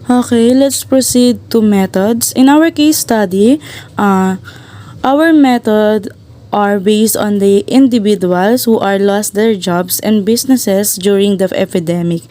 Okay, let's proceed to methods. In our case study, our method are based on the individuals who are lost their jobs and businesses during the epidemic.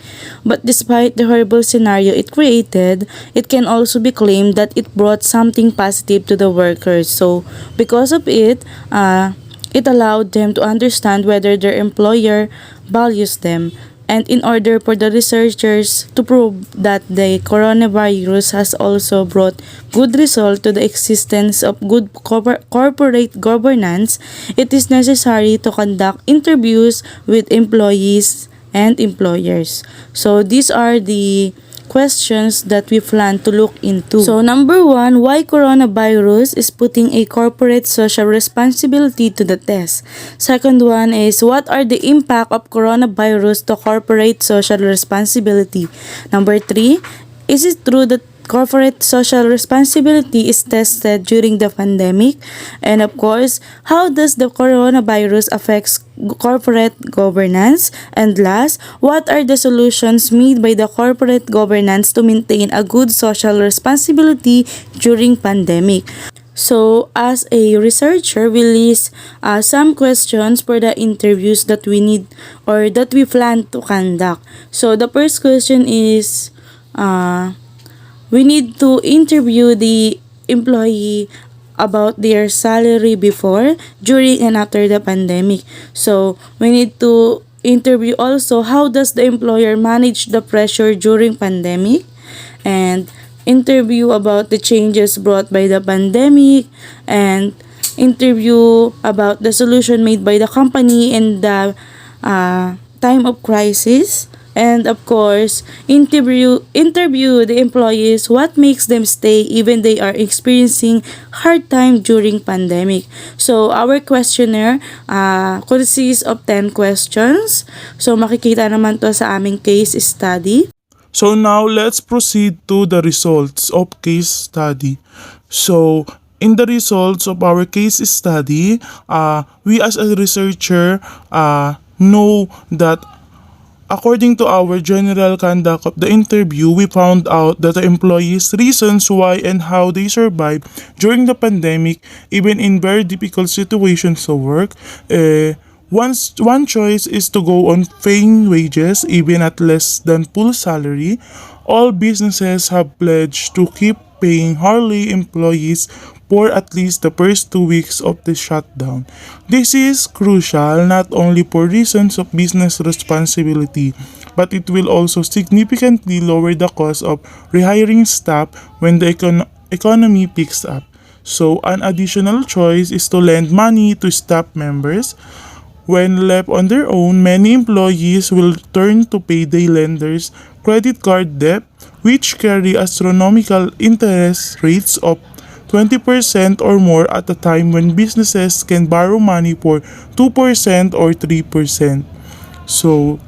But despite the horrible scenario it created, it can also be claimed that it brought something positive to the workers. So because of it, it allowed them to understand whether their employer values them. And in order for the researchers to prove that the coronavirus has also brought good result to the existence of good corporate governance, it is necessary to conduct interviews with employees and employers. So these are the questions that we plan to look into. So number one, why coronavirus is putting a corporate social responsibility to the test. Second one is, what are the impact of coronavirus to corporate social responsibility. Number three, is it true that corporate social responsibility is tested during the pandemic? And of course, how does the coronavirus affects corporate governance? And last, what are the solutions made by the corporate governance to maintain a good social responsibility during pandemic? So, as a researcher, we list some questions for the interviews that we need or that we plan to conduct. So, the first question is, we need to interview the employee about their salary before, during, and after the pandemic. So, we need to interview also how does the employer manage the pressure during pandemic, and interview about the changes brought by the pandemic, and interview about the solution made by the company in the time of crisis. And of course, interview the employees what makes them stay even they are experiencing hard time during pandemic. So our questionnaire consists of 10 questions. So makikita naman to sa aming case study. So now let's proceed to the results of case study. So in the results of our case study, we as a researcher know that according to our general conduct of the interview, we found out that the employees' reasons why and how they survived during the pandemic, even in very difficult situations of work. One choice is to go on paying wages even at less than full salary. All businesses have pledged to keep paying hourly employees for at least the first 2 weeks of the shutdown. This is crucial not only for reasons of business responsibility, but it will also significantly lower the cost of rehiring staff when the economy picks up. So an additional choice is to lend money to staff members. When left on their own, many employees will turn to payday lenders, credit card debt, which carry astronomical interest rates of 20% or more at a time when businesses can borrow money for 2% or 3%. So,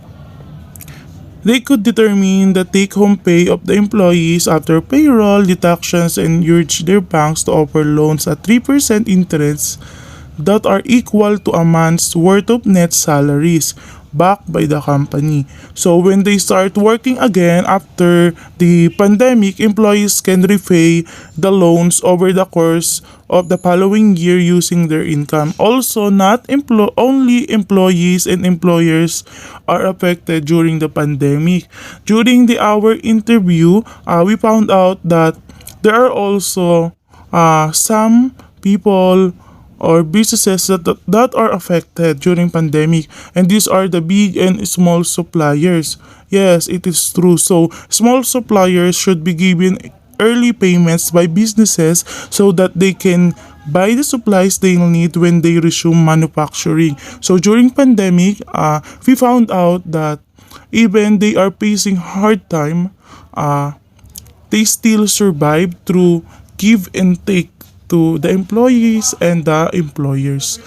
they could determine the take-home pay of the employees after payroll deductions and urge their banks to offer loans at 3% interest that are equal to a month's worth of net salaries backed by the company. So when they start working again after the pandemic, employees can repay the loans over the course of the following year using their income. Also, not only employees and employers are affected during the pandemic. During our interview, we found out that there are also some people or businesses that are affected during pandemic, and these are the big and small suppliers. Yes, it is true. So small suppliers should be given early payments by businesses so that they can buy the supplies they need when they resume manufacturing. So during pandemic, we found out that even they are facing hard time, they still survive through give and take to the employees and the employers.